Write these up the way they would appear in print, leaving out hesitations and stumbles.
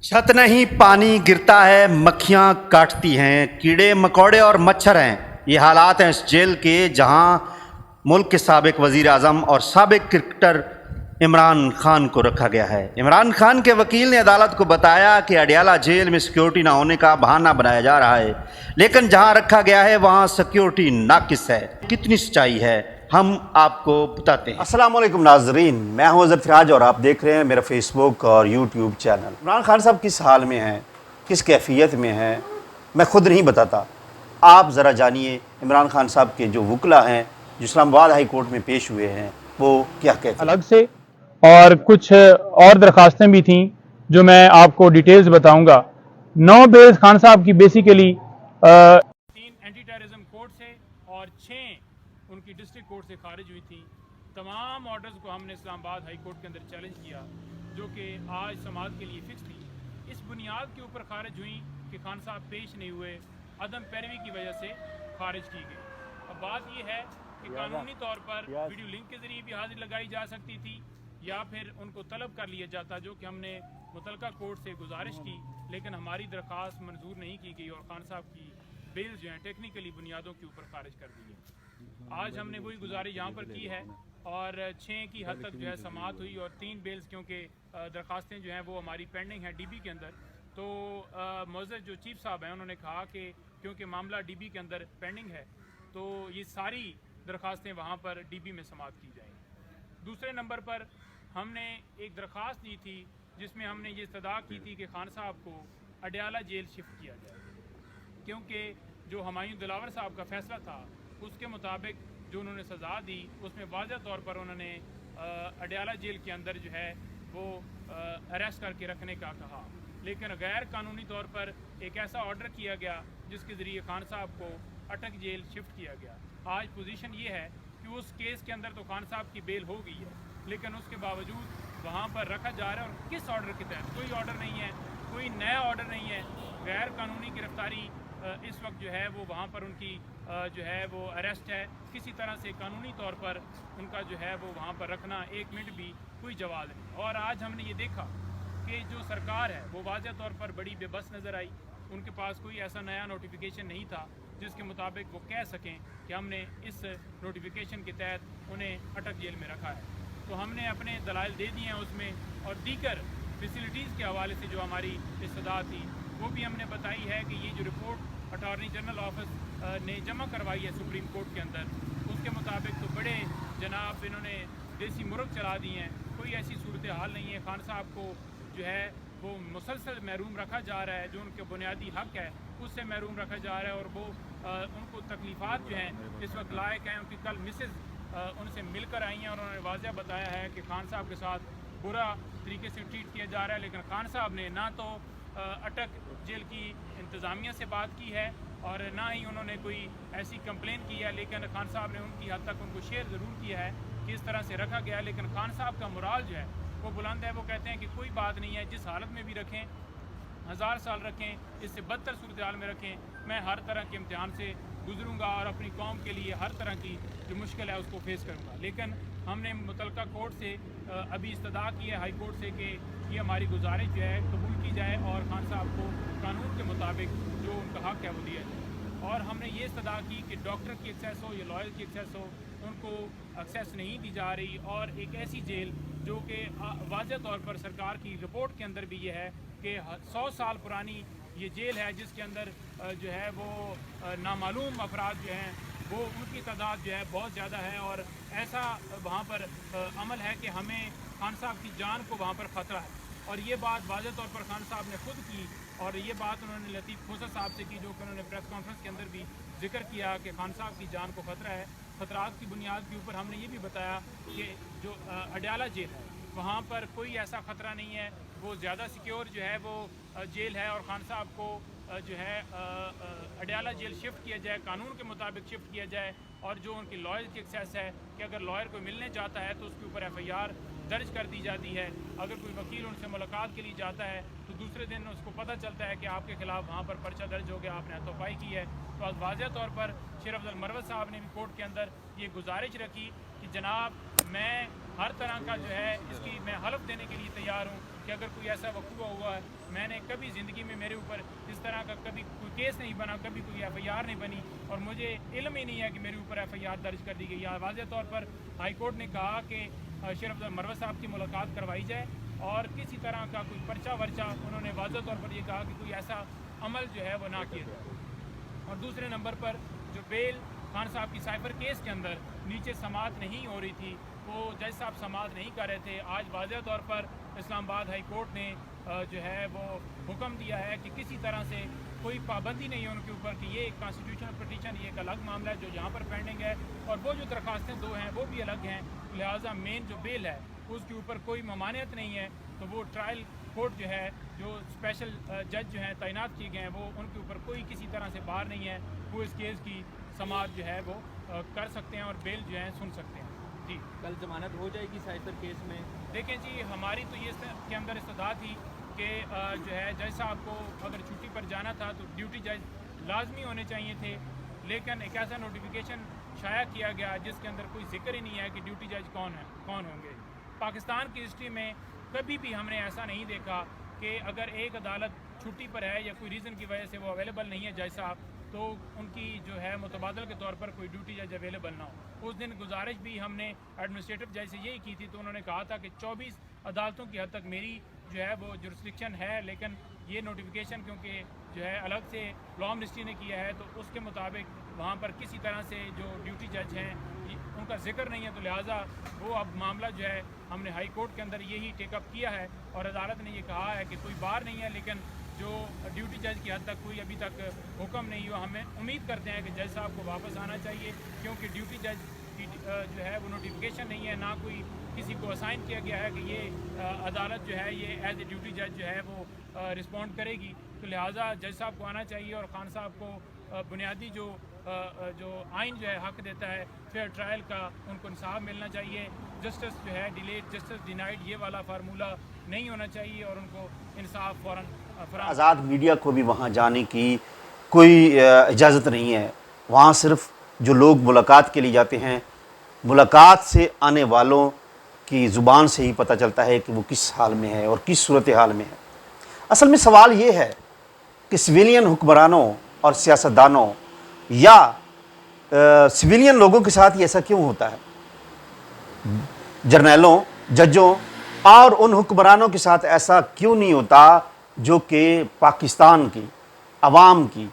छत नहीं पानी गिरता है, मक्खियां काटती हैं, कीड़े मकोड़े और मच्छर हैं। ये हालात हैं इस जेल के जहां मुल्क के साबिक वज़ीर आज़म और साबिक क्रिकेटर इमरान खान को रखा गया है। इमरान खान के वकील ने अदालत को बताया कि अडियाला जेल में सिक्योरिटी ना होने का बहाना बनाया जा रहा है, लेकिन जहां रखा गया है वहां सिक्योरिटी नाकिस है। कितनी सच्चाई है हम आपको बताते हैं। अस्सलाम वालेकुम नाजरीन, मैं हूं अज़हर फराज और आप देख रहे हैं मेरा फेसबुक और यूट्यूब चैनल। इमरान खान साहब किस हाल में हैं, किस कैफियत में हैं, मैं खुद नहीं बताता। आप ज़रा जानिए इमरान खान साहब के जो वकला हैं जो इस्लामाबाद हाई कोर्ट में पेश हुए हैं वो क्या कहते हैं। अलग से और कुछ और दरखास्तें भी थीं जो मैं आपको डिटेल्स बताऊंगा। 9 बेल्स खान साहब की बेसिकली 3 एंटी टेररिज्म कोर्ट से और 6 उनकी डिस्ट्रिक्ट कोर्ट से खारिज हुई थी। तमाम ऑर्डर्स को हमने इस्लामाबाद हाई कोर्ट के अंदर चैलेंज किया जो कि आज समाज के लिए फिक्स थी। इस बुनियाद के ऊपर खारिज हुई कि खान साहब पेश नहीं हुए, अदम पैरवी की वजह से खारिज की गई। अब बात यह है कि कानूनी तौर पर वीडियो लिंक के ज़रिए भी हाजिर लगाई जा सकती थी या फिर उनको तलब कर लिया जाता, जो कि हमने मुतलका कोर्ट से गुजारिश की, लेकिन हमारी दरख्वास्त मंजूर नहीं की गई और खान साहब की बेल जो हैं टेक्निकली बुनियादों के ऊपर खारिज कर दी है। आज हमने वही गुजारिश यहाँ पर की है और 6 की हद तक जो है समाअत हुई और 3 बेल्स क्योंकि दरख्वास्तें जो हैं वो हमारी पेंडिंग हैं डीबी के अंदर। तो मौजूद जो चीफ साहब हैं उन्होंने कहा कि क्योंकि मामला डीबी के अंदर पेंडिंग है तो ये सारी दरख्वास्तें वहाँ पर डीबी में समाअत की जाएंगी। दूसरे नंबर पर हमने एक दरख्वास्त दी थी जिसमें हमने ये इस्तदा की थी कि खान साहब को अडियाला जेल शिफ्ट किया जाए, क्योंकि जो हुमायूं दिलावर साहब का फैसला था उसके मुताबिक जो उन्होंने सज़ा दी उसमें वाज़ह तौर पर उन्होंने अडियाला जेल के अंदर जो है वो अरेस्ट करके रखने का कहा, लेकिन गैर कानूनी तौर पर एक ऐसा ऑर्डर किया गया जिसके ज़रिए खान साहब को अटक जेल शिफ्ट किया गया। आज पोजीशन ये है कि उस केस के अंदर तो खान साहब की बेल हो गई है, लेकिन उसके बावजूद वहाँ पर रखा जा रहा है और किस ऑर्डर के तहत? कोई ऑर्डर नहीं है, कोई नया ऑर्डर नहीं है। गैर कानूनी गिरफ्तारी इस वक्त जो है वो वहाँ पर उनकी जो है वो अरेस्ट है। किसी तरह से कानूनी तौर पर उनका जो है वो वहाँ पर रखना 1 मिनट भी कोई जवाब नहीं। और आज हमने ये देखा कि जो सरकार है वो वाज़ह तौर पर बड़ी बेबस नज़र आई। उनके पास कोई ऐसा नया नोटिफिकेशन नहीं था जिसके मुताबिक वो कह सकें कि हमने इस नोटिफिकेशन के तहत उन्हें अटक जेल में रखा है। तो हमने अपने दलाइल दे दिए हैं उसमें और दीगर फैसिलिटीज़ के हवाले से जो हमारी इस्तदा थी वो भी हमने बताई है कि ये जो रिपोर्ट अटॉर्नी जनरल ऑफिस ने जमा करवाई है सुप्रीम कोर्ट के अंदर, उसके मुताबिक तो बड़े जनाब इन्होंने देसी मुर्ग चला दिए हैं। कोई ऐसी सूरत हाल नहीं है। खान साहब को जो है वो मुसलसल महरूम रखा जा रहा है, जो उनके बुनियादी हक़ है उससे महरूम रखा जा रहा है और वो उनको तकलीफ़ात जो हैं इस वक्त लायक हैं। उनकी कल मिसेज़ उनसे मिलकर आई हैं और उन्होंने वाज़ह बताया है कि खान साहब के साथ बुरा तरीके से ट्रीट किया जा रहा है, लेकिन खान साहब ने ना तो अटक जेल की इंतज़ामिया से बात की है और ना ही उन्होंने कोई ऐसी कंप्लेन की है, लेकिन खान साहब ने उनकी हद तक उनको शेयर ज़रूर किया है कि इस तरह से रखा गया है। लेकिन खान साहब का मोराल जो है वो बुलंद है। वो कहते हैं कि कोई बात नहीं है, जिस हालत में भी रखें, 1000 साल रखें, इससे बदतर सूरत हाल में रखें, मैं हर तरह के इम्तिहान से गुजरूंगा और अपनी कौम के लिए हर तरह की जो मुश्किल है उसको फेस करूंगा। लेकिन हमने मुतलका कोर्ट से अभी इस्तदा की है हाई कोर्ट से कि ये हमारी गुजारिश जो है कबूल की जाए और खान साहब को कानून के मुताबिक जो उनका हक़ है वो दिया जाए। और हमने ये इस्तदा की कि डॉक्टर की एक्सेस हो या लॉयर की एक्सेस हो, उनको एक्सेस नहीं दी जा रही। और एक ऐसी जेल जो कि वाज़ह तौर पर सरकार की रिपोर्ट के अंदर भी ये है कि 100 साल पुरानी ये जेल है जिसके अंदर जो है वो नामालूम अफराद जो हैं वो उनकी तादाद जो है बहुत ज़्यादा है और ऐसा वहाँ पर अमल है कि हमें खान साहब की जान को वहाँ पर ख़तरा है। और ये बात वाज़ह तौर पर खान साहब ने खुद की और ये बात उन्होंने लतीफ़ खोसा साहब से की, जो कि उन्होंने प्रेस कॉन्फ्रेंस के अंदर भी जिक्र किया कि खान साहब की जान को ख़तरा है। ख़तरात की बुनियाद के ऊपर हमने ये भी बताया कि जो अडियाला जेल है वहाँ पर कोई ऐसा ख़तरा नहीं है, वो ज़्यादा सिक्योर जो है वो जेल है और खान साहब को जो है अडियाला जेल शिफ्ट किया जाए, कानून के मुताबिक शिफ्ट किया जाए। और जो उनकी लॉयर की एक्सेस है कि अगर लॉयर को मिलने जाता है तो उसके ऊपर FIR दर्ज कर दी जाती है। अगर कोई वकील उनसे मुलाकात के लिए जाता है तो दूसरे दिन उसको पता चलता है कि आपके ख़िलाफ़ वहाँ पर पर्चा दर्ज हो गया, आपने हाथोपाई की है। तो आज वाज़ह तौर पर शेर अफजल मरवत साहब ने भी कोर्ट के अंदर ये गुजारिश रखी कि जनाब मैं हर तरह का जो है इसकी मैं हलफ देने के लिए तैयार हूँ कि अगर कोई ऐसा वक़ूआ हुआ है, मैंने कभी ज़िंदगी में मेरे ऊपर इस तरह का कभी कोई केस नहीं बना, कभी कोई FIR नहीं बनी और मुझे इल्म ही नहीं है कि मेरे ऊपर FIR दर्ज कर दी गई है। वाज़ेह तौर पर हाई कोर्ट ने कहा कि शेर अफजल मरवत साहब की मुलाकात करवाई जाए और किसी तरह का कोई पर्चा वर्चा, उन्होंने वाज़ेह तौर पर ये कहा कि कोई ऐसा अमल जो है वो ना किया जाए। और दूसरे नंबर पर जो बेल खान साहब की साइबर केस के अंदर नीचे समाअत नहीं हो रही थी, वो जज साहब समाअत नहीं कर रहे थे। आज वाज़ेह तौर पर इस्लामाबाद हाई कोर्ट ने जो है वो हुक्म दिया है कि किसी तरह से कोई पाबंदी नहीं है उनके ऊपर कि ये एक कॉन्स्टिट्यूशनल पिटीशन, ये एक अलग मामला है जो यहाँ पर पेंडिंग है और वो जो दरखास्तें दो हैं वो भी अलग हैं। लिहाजा मेन जो बेल है उसके ऊपर कोई ममानियत नहीं है, तो वो ट्रायल कोर्ट जो है, जो स्पेशल जज जो हैं तैनात किए गए हैं, वो उनके ऊपर कोई किसी तरह से बार नहीं है, वो इस केस की समाअत जो है वो कर सकते हैं और बेल जो है सुन सकते हैं। जी, कल जमानत हो जाएगी साइबर केस में? देखें जी, हमारी तो ये के अंदर इस्तदा थी कि जो है जज साहब को अगर छुट्टी पर जाना था तो ड्यूटी जज लाजमी होने चाहिए थे, लेकिन एक ऐसा नोटिफिकेशन शाया किया गया जिसके अंदर कोई जिक्र ही नहीं है कि ड्यूटी जज कौन होंगे। पाकिस्तान की हिस्ट्री में कभी भी हमने ऐसा नहीं देखा कि अगर एक अदालत छुट्टी पर है या कोई रीज़न की वजह से वो अवेलेबल नहीं है जज साहब, तो उनकी जो है मुतबादल के तौर पर कोई ड्यूटी जज अवेलेबल ना हो। उस दिन गुजारिश भी हमने एडमिनिस्ट्रेटिव जज से यही की थी, तो उन्होंने कहा था कि 24 अदालतों की हद तक मेरी जो है वो जुरिस्डिक्शन है, लेकिन ये नोटिफिकेशन क्योंकि जो है अलग से लॉ मिनिस्ट्री ने किया है तो उसके मुताबिक वहाँ पर किसी तरह से जो ड्यूटी जज हैं उनका जिक्र नहीं है, तो लिहाजा वो अब मामला जो है हमने हाई कोर्ट के अंदर यही टेकअप किया है और अदालत ने ये कहा है कि कोई बार नहीं है, लेकिन जो ड्यूटी जज की हद तक कोई अभी तक हुक्म नहीं हुआ। हमें उम्मीद करते हैं कि जज साहब को वापस आना चाहिए, क्योंकि ड्यूटी जज की जो है वो नोटिफिकेशन नहीं है, ना कोई किसी को असाइन किया गया है कि ये अदालत जो है ये एज ए ड्यूटी जज जो है वो रिस्पॉन्ड करेगी। तो लिहाजा जज साहब को आना चाहिए और खान साहब को बुनियादी जो आइन जो है हक देता है फेयर ट्रायल का, उनको इंसाफ मिलना चाहिए। जस्टिस जो है डिलेड जस्टिस डिनाइड ये वाला फार्मूला नहीं होना चाहिए और उनको इंसाफ फ़ौरन फराहम। आज़ाद मीडिया को भी वहाँ जाने की कोई इजाज़त नहीं है। वहाँ सिर्फ जो लोग मुलाकात के लिए जाते हैं, मुलाकात से आने वालों की ज़ुबान से ही पता चलता है कि वो किस हाल में है और किस सूरत हाल में है। असल में सवाल ये है कि सिविलियन हुक्मरानों और सियासतदानों या सिविलियन लोगों के साथ ये ऐसा क्यों होता है? जर्नैलों, जजों और उन हुक्मरानों के साथ ऐसा क्यों नहीं होता जो कि पाकिस्तान की आवाम की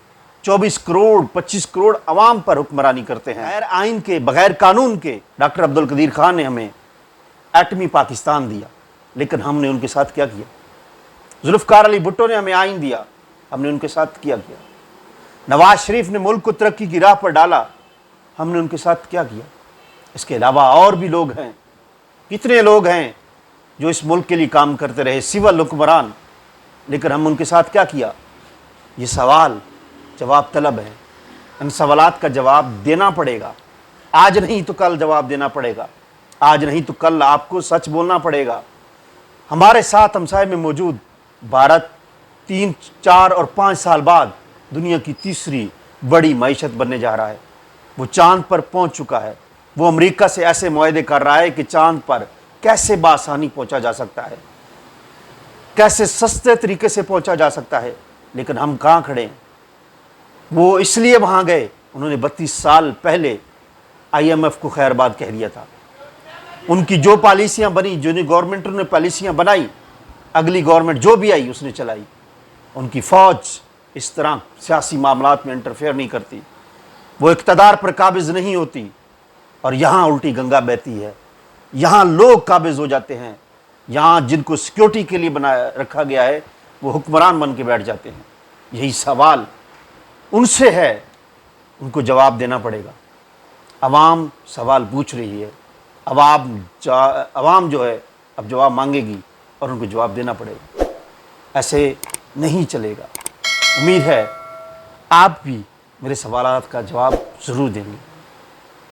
24 करोड़ 25 करोड़ आवाम पर हुक्मरानी करते हैं? बगैर आइन के, बगैर कानून के डॉक्टर अब्दुल कदीर खान ने हमें एटमी पाकिस्तान दिया, लेकिन हमने उनके साथ क्या किया? जुल्फ़िकार अली भुट्टो ने हमें आइन दिया, हमने उनके साथ क्या किया? नवाज शरीफ ने मुल्क को तरक्की की राह पर डाला, हमने उनके साथ क्या किया? इसके अलावा और भी लोग हैं, कितने लोग हैं जो इस मुल्क के लिए काम करते रहे, सिविल हुक्मरान, लेकिन हम उनके साथ क्या किया? ये सवाल जवाब तलब है। इन सवालात का जवाब देना पड़ेगा। आज नहीं तो कल जवाब देना पड़ेगा, आज नहीं तो कल आपको सच बोलना पड़ेगा। हमारे साथ हमसाये में मौजूद भारत 3, 4 और 5 साल बाद दुनिया की तीसरी बड़ी मईशत बनने जा रहा है। वो चांद पर पहुंच चुका है। वो अमेरिका से ऐसे मुआहदे कर रहा है कि चांद पर कैसे बासानी पहुंचा जा सकता है, कैसे सस्ते तरीके से पहुंचा जा सकता है। लेकिन हम कहाँ खड़े हैं? वो इसलिए वहाँ गए, उन्होंने 32 साल पहले IMF को खैरबाद कह दिया था। उनकी जो पॉलिसियाँ बनी, जो गवर्नमेंट ने पॉलिसियाँ बनाई, अगली गवर्नमेंट जो भी आई उसने चलाई। उनकी फ़ौज इस तरह सियासी मामलात में इंटरफेयर नहीं करती, वो इक़्तिदार पर काबिज़ नहीं होती। और यहाँ उल्टी गंगा बहती है, यहाँ लोग काबिज़ हो जाते हैं, यहाँ जिनको सिक्योरिटी के लिए बनाया रखा गया है वो हुक्मरान बन के बैठ जाते हैं। यही सवाल उनसे है, उनको जवाब देना पड़ेगा। अवाम सवाल पूछ रही है, अवाम जो है अब जवाब मांगेगी और उनको जवाब देना पड़ेगा। ऐसे नहीं चलेगा। उम्मीद है आप भी मेरे सवालात का जवाब ज़रूर देंगे।